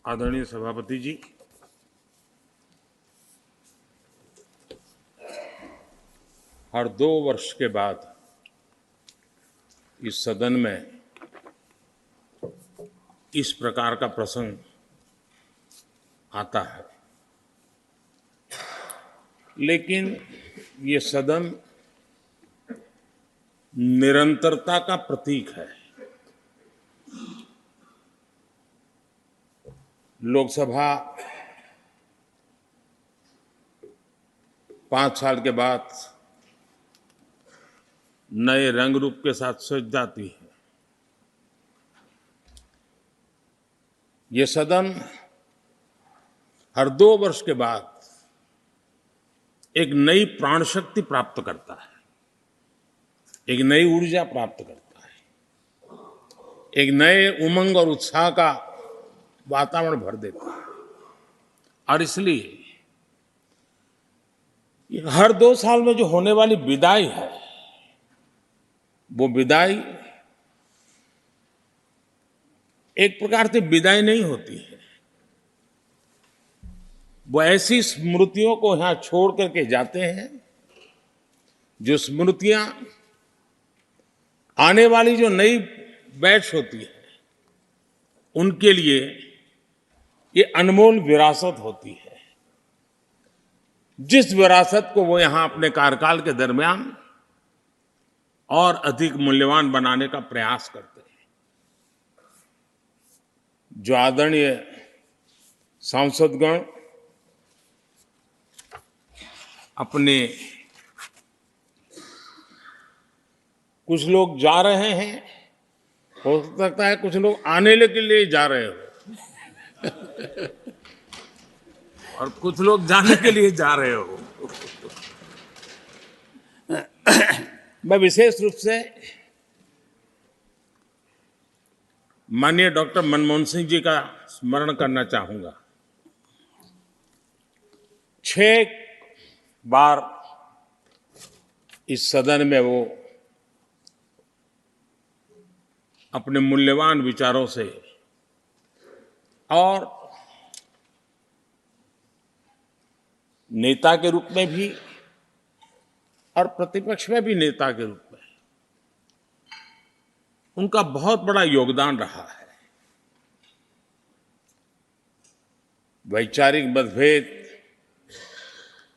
आदरणीय सभापति जी, हर 2 वर्ष के बाद इस सदन में इस प्रकार का प्रसंग आता है, लेकिन ये सदन निरंतरता का प्रतीक है। लोकसभा 5 साल के बाद नए रंग रूप के साथ सज जाती है। ये सदन हर 2 वर्ष के बाद एक नई प्राण शक्ति प्राप्त करता है, एक नई ऊर्जा प्राप्त करता है, एक नए उमंग और उत्साह का वातावरण भर देता है। और इसलिए हर 2 साल में जो होने वाली विदाई है, वो विदाई एक प्रकार से विदाई नहीं होती है। वो ऐसी स्मृतियों को यहां छोड़ करके जाते हैं, जो स्मृतियां आने वाली जो नई बैच होती है, उनके लिए ये अनमोल विरासत होती है। जिस विरासत को वो यहां अपने कार्यकाल के दरमियान और अधिक मूल्यवान बनाने का प्रयास करते हैं। जो आदरणीय सांसदगण अपने, कुछ लोग जा रहे हैं, हो सकता है कुछ लोग आने के लिए जा रहे हो और कुछ लोग जाने के लिए जा रहे हो। मैं विशेष रूप से माननीय डॉक्टर मनमोहन सिंह जी का स्मरण करना चाहूंगा। 6 बार इस सदन में वो अपने मूल्यवान विचारों से और नेता के रूप में भी और प्रतिपक्ष में भी नेता के रूप में उनका बहुत बड़ा योगदान रहा है। वैचारिक मतभेद,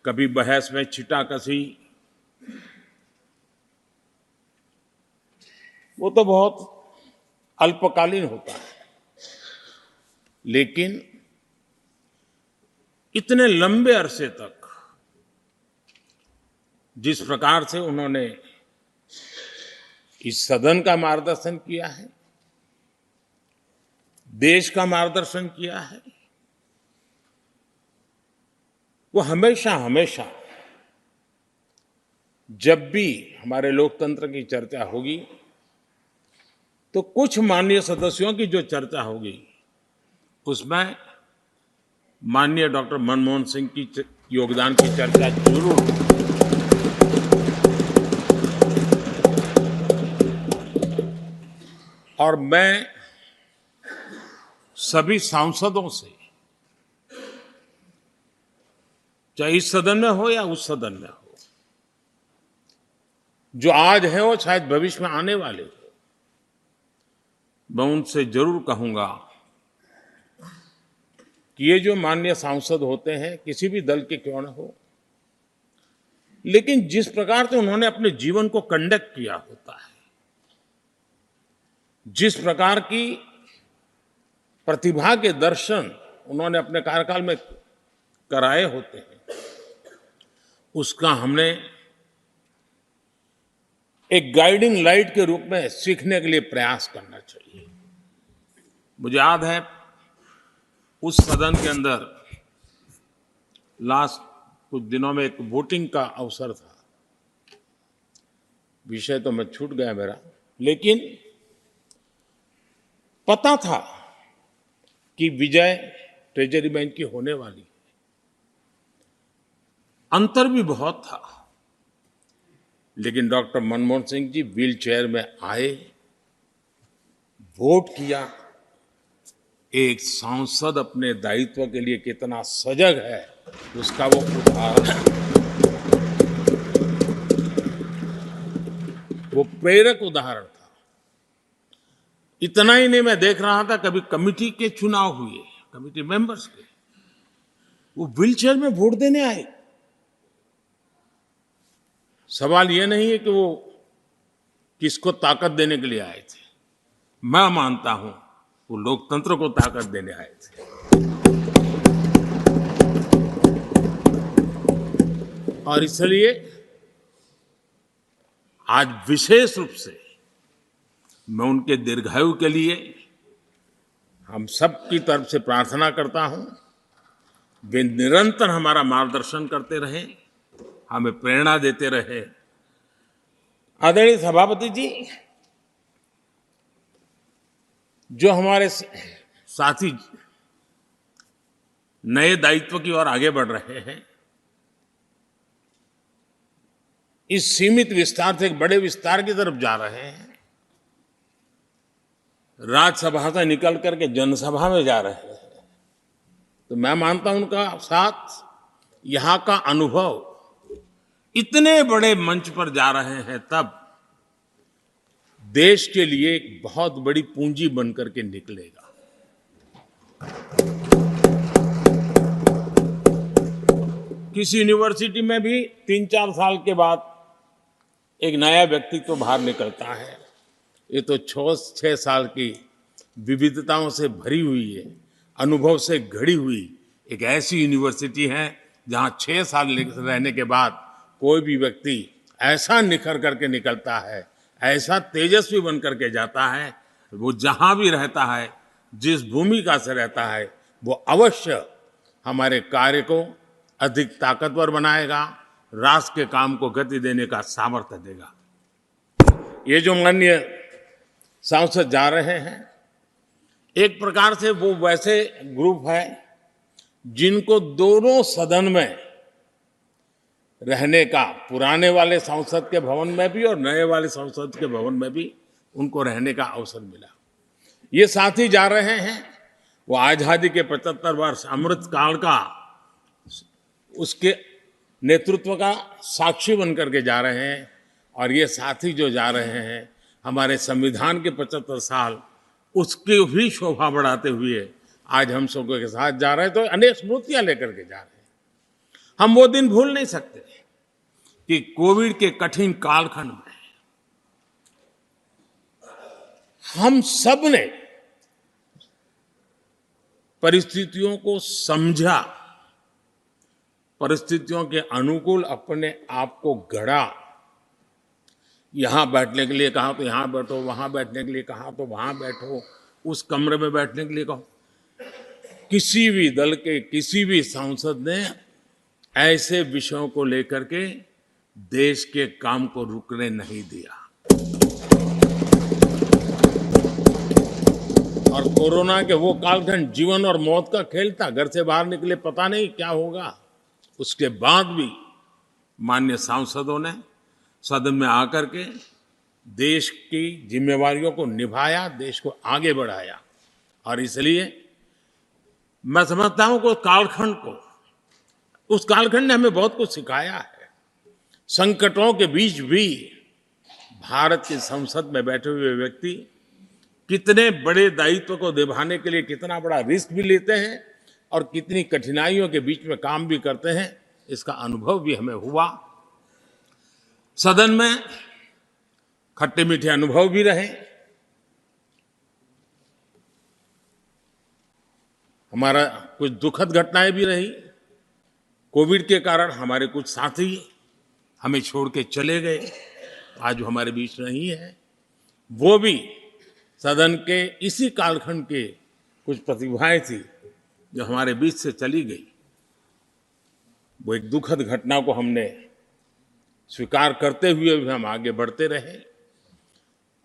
कभी बहस में छिटाकशी, वो तो बहुत अल्पकालीन होता है, लेकिन इतने लंबे अरसे तक जिस प्रकार से उन्होंने इस सदन का मार्गदर्शन किया है, देश का मार्गदर्शन किया है, वो हमेशा हमेशा जब भी हमारे लोकतंत्र की चर्चा होगी, तो कुछ माननीय सदस्यों की जो चर्चा होगी, उसमें माननीय डॉक्टर मनमोहन सिंह की योगदान की चर्चा जरूर होगी। और मैं सभी सांसदों से, चाहे इस सदन में हो या उस सदन में हो, जो आज है वो शायद भविष्य में आने वाले हो, मैं उनसे जरूर कहूंगा कि ये जो माननीय सांसद होते हैं, किसी भी दल के क्यों न हो, लेकिन जिस प्रकार से उन्होंने अपने जीवन को कंडक्ट किया होता है, जिस प्रकार की प्रतिभा के दर्शन उन्होंने अपने कार्यकाल में कराए होते हैं, उसका हमने एक गाइडिंग लाइट के रूप में सीखने के लिए प्रयास करना चाहिए। मुझे याद है, उस सदन के अंदर लास्ट कुछ दिनों में एक वोटिंग का अवसर था। विषय तो मैं छूट गया मेरा, लेकिन पता था कि विजय ट्रेजरी बैंक की होने वाली है। अंतर भी बहुत था, लेकिन doctor Manmohan Singh ji wheel chair में आए, वोट किया एक सांसद अपने दायित्व के लिए कितना सजग है, उसका वो उदाहरण है। वो प्रेरक उदाहरण था। इतना ही नहीं, मैं देख रहा था कभी कमिटी के चुनाव हुए, कमिटी मेंबर्स के, वो व्हीलचेयर में वोट देने आए। सवाल ये नहीं है कि वो किसको ताकत देने के लिए आए थे। मैं मानता हूं वो लोकतंत्र को ताकत देने आए थे। और इसलिए आज विशेष रूप से मैं उनके दीर्घायु के लिए हम सब की तरफ से प्रार्थना करता हूं। वे निरंतर हमारा मार्गदर्शन करते रहे, हमें प्रेरणा देते रहे। आदरणीय सभापति जी, जो हमारे साथी नए दायित्व की ओर आगे बढ़ रहे हैं, इस सीमित विस्तार से एक बड़े विस्तार की तरफ जा रहे हैं, राज्यसभा से निकल करके जनसभा में जा रहे हैं, तो मैं मानता हूं उनका साथ, यहां का अनुभव, इतने बड़े मंच पर जा रहे हैं, तब देश के लिए एक बहुत बड़ी पूंजी बनकर के निकलेगा। किसी यूनिवर्सिटी में भी 3-4 साल के बाद एक नया व्यक्तित्व बाहर निकलता है। ये तो 6 साल की विविधताओं से भरी हुई है, अनुभव से घड़ी हुई एक ऐसी यूनिवर्सिटी है जहां 6 साल रहने के बाद कोई भी व्यक्ति ऐसा निखर करके निकलता है, ऐसा तेजस्वी बन करके जाता है, वो जहां भी रहता है, जिस भूमिका से रहता है, वो अवश्य हमारे कार्य को अधिक ताकतवर बनाएगा, राष्ट्र के काम को गति देने का सामर्थ्य देगा। ये जो माननीय सांसद जा रहे हैं, एक प्रकार से वो वैसे ग्रुप है जिनको दोनों सदन में रहने का, पुराने वाले संसद के भवन में भी और नए वाले संसद के भवन में भी उनको रहने का अवसर मिला। ये साथी जा रहे हैं, वो आजादी के 75 वर्ष अमृत काल का, उसके नेतृत्व का साक्षी बनकर के जा रहे हैं। और ये साथी जो जा रहे हैं, हमारे संविधान के 75 साल, उसकी भी शोभा बढ़ाते हुए आज हम सबके साथ जा रहे हैं, तो अनेक स्मृतियां लेकर के जा रहे हैं। हम वो दिन भूल नहीं सकते कि कोविड के कठिन कालखंड में हम सब ने परिस्थितियों को समझा, परिस्थितियों के अनुकूल अपने आप को गढ़ा। यहां बैठने के लिए कहा तो यहां बैठो, वहां बैठने के लिए कहा तो वहां बैठो, उस कमरे में बैठने के लिए कहो। किसी भी दल के किसी भी सांसद ने ऐसे विषयों को लेकर के देश के काम को रुकने नहीं दिया। और कोरोना के वो कालखंड जीवन और मौत का खेल था, घर से बाहर निकले पता नहीं क्या होगा। उसके बाद भी माननीय सांसदों ने सदन में आकर के देश की जिम्मेवारियों को निभाया, देश को आगे बढ़ाया। और इसलिए मैं समझता हूं कि उस कालखंड ने हमें बहुत कुछ सिखाया है। संकटों के बीच भी भारत की संसद में बैठे हुए व्यक्ति कितने बड़े दायित्व को निभाने के लिए कितना बड़ा रिस्क भी लेते हैं और कितनी कठिनाइयों के बीच में काम भी करते हैं, इसका अनुभव भी हमें हुआ। सदन में खट्टे मीठे अनुभव भी रहे। हमारा कुछ दुखद घटनाएं भी रही। कोविड के कारण हमारे कुछ साथी हमें छोड़ के चले गए, आज हमारे बीच नहीं है। वो भी सदन के इसी कालखंड के कुछ प्रतिभाएं थी जो हमारे बीच से चली गई। वो एक दुखद घटना को हमने स्वीकार करते हुए भी हम आगे बढ़ते रहे।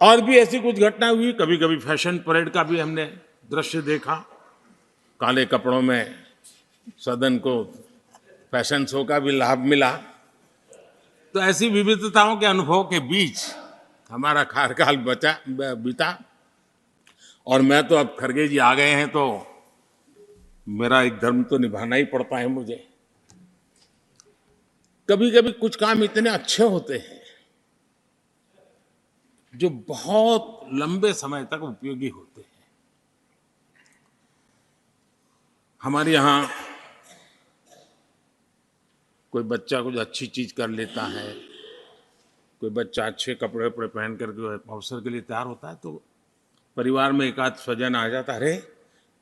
और भी ऐसी कुछ घटना हुई, कभी कभी फैशन परेड का भी हमने दृश्य देखा। काले कपड़ों में सदन को फैशन शो का भी लाभ मिला। तो ऐसी विविधताओं के अनुभव के बीच हमारा कार्यकाल बीता। और मैं तो अब खरगे जी आ गए हैं तो मेरा एक धर्म तो निभाना ही पड़ता है मुझे। कभी कभी कुछ काम इतने अच्छे होते हैं जो बहुत लंबे समय तक उपयोगी होते हैं। हमारे यहाँ कोई बच्चा कुछ अच्छी चीज कर लेता है, कोई बच्चा अच्छे कपड़े वपड़े पहन करके अवसर के लिए तैयार होता है तो परिवार में एक आध स्वजन आ जाता है, अरे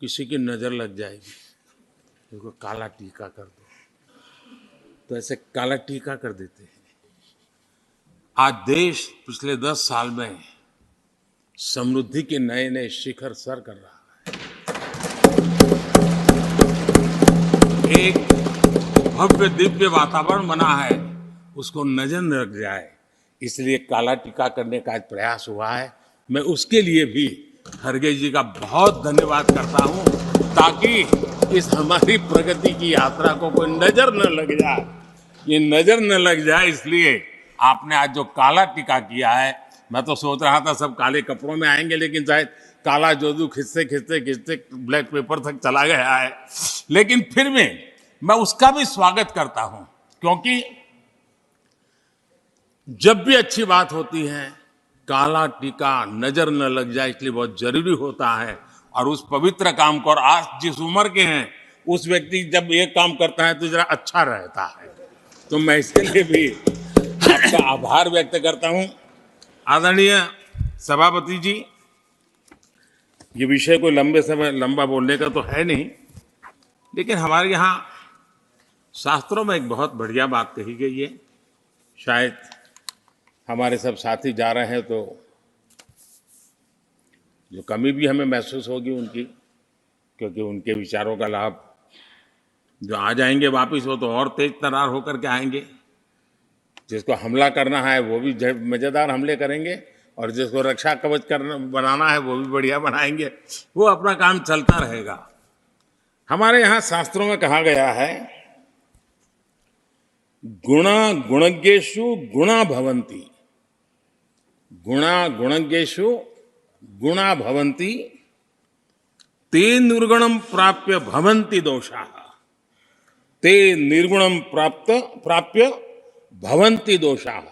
किसी की नजर लग जाएगी, उसको काला टीका कर दो, तो ऐसे काला टीका कर देते हैं। आज देश पिछले 10 साल में समृद्धि के नए नए शिखर सर कर रहा है। एक भव्य दिव्य वातावरण बना है, उसको नजर न लग जाए इसलिए काला टीका करने का आज प्रयास हुआ है। मैं उसके लिए भी खरगे जी का बहुत धन्यवाद करता हूं, ताकि इस हमारी प्रगति की यात्रा को कोई नजर न लग जाए, ये नजर न लग जाए इसलिए आपने आज जो काला टीका किया है। मैं तो सोच रहा था सब काले कपड़ों में आएंगे, लेकिन शायद काला जोदू खिंचते खिंचते खिंचते ब्लैक पेपर तक चला गया है, लेकिन फिर भी मैं उसका भी स्वागत करता हूं, क्योंकि जब भी अच्छी बात होती है काला टीका नजर न लग जाए इसलिए बहुत जरूरी होता है। और उस पवित्र काम को, और आज जिस उम्र के हैं उस व्यक्ति जब ये काम करता है तो जरा अच्छा रहता है, तो मैं इसके लिए भी आपका आभार व्यक्त करता हूं। आदरणीय सभापति जी, ये विषय कोई लंबे समय लंबा बोलने का तो है नहीं, लेकिन हमारे यहाँ शास्त्रों में एक बहुत बढ़िया बात कही गई है। शायद हमारे सब साथी जा रहे हैं तो जो कमी भी हमें महसूस होगी उनकी, क्योंकि उनके विचारों का लाभ जो आ जाएंगे वापिस वो तो और तेज तर्रार होकर के आएंगे। जिसको हमला करना है वो भी मजेदार हमले करेंगे, और जिसको रक्षा कवच करना बनाना है वो भी बढ़िया बनाएंगे, वो अपना काम चलता रहेगा। हमारे यहाँ शास्त्रों में कहा गया है गुणा गुणज्ञेषु गुणा भवन्ति, गुणा गुणज्ञेषु गुणा भवन्ति, ते निर्गुणम प्राप्य भवन्ति दोषाः, ते निर्गुणम प्राप्य भवन्ति दोषाः।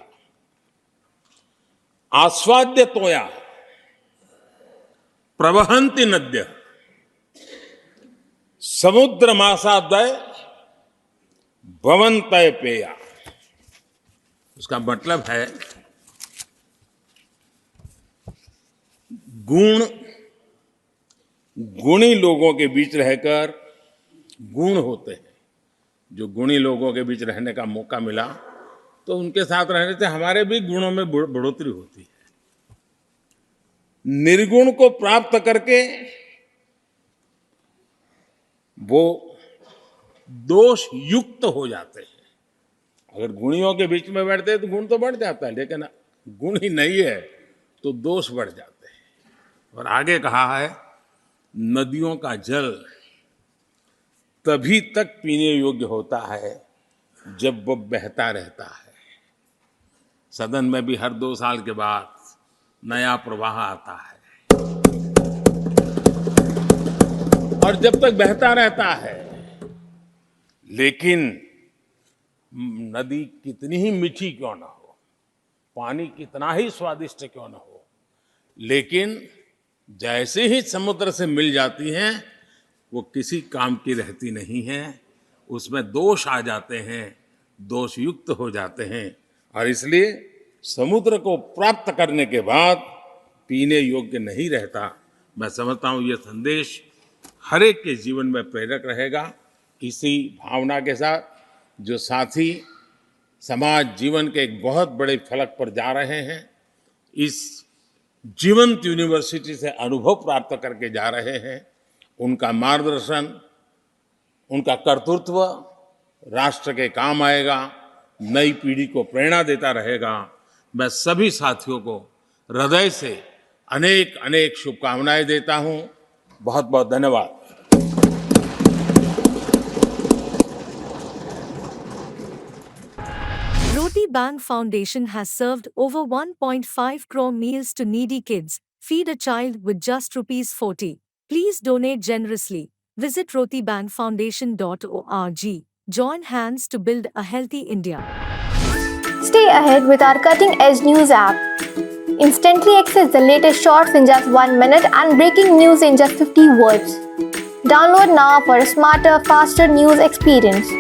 आस्वाद्य तोया प्रवहन्ति नद्य, समुद्र मासादय भवन्तय पेया। उसका मतलब है गुण गुणी लोगों के बीच रहकर गुण होते हैं। जो गुणी लोगों के बीच रहने का मौका मिला तो उनके साथ रहने से हमारे भी गुणों में बढ़ोतरी होती है। निर्गुण को प्राप्त करके वो दोष युक्त हो जाते हैं। अगर गुणियों के बीच में बैठते हैं तो गुण तो बढ़ जाता है, लेकिन गुण ही नहीं है तो दोष बढ़ जाते हैं। और आगे कहा है नदियों का जल तभी तक पीने योग्य होता है जब वो बहता रहता है। सदन में भी हर 2 साल के बाद नया प्रवाह आता है, और जब तक बहता रहता है, लेकिन नदी कितनी ही मीठी क्यों ना हो, पानी कितना ही स्वादिष्ट क्यों ना हो, लेकिन जैसे ही समुद्र से मिल जाती हैं वो किसी काम की रहती नहीं है, उसमें दोष आ जाते हैं, दोष युक्त हो जाते हैं। और इसलिए समुद्र को प्राप्त करने के बाद पीने योग्य नहीं रहता। मैं समझता हूँ ये संदेश हर एक के जीवन में प्रेरक रहेगा। इसी भावना के साथ जो साथी समाज जीवन के एक बहुत बड़े फलक पर जा रहे हैं, इस जीवंत यूनिवर्सिटी से अनुभव प्राप्त करके जा रहे हैं, उनका मार्गदर्शन, उनका कर्तृत्व राष्ट्र के काम आएगा, नई पीढ़ी को प्रेरणा देता रहेगा। मैं सभी साथियों को हृदय से अनेक अनेक शुभकामनाएं देता हूं। बहुत बहुत धन्यवाद। Roti Bank Foundation has served over 1.5 crore meals to needy kids, Feed a child with just ₹40. Please donate generously. Visit rotibankfoundation.org. Join hands to build a healthy India. Stay ahead with our cutting-edge news app. Instantly access the latest shorts in just 1 minute and breaking news in just 50 words. Download now for a smarter, faster news experience.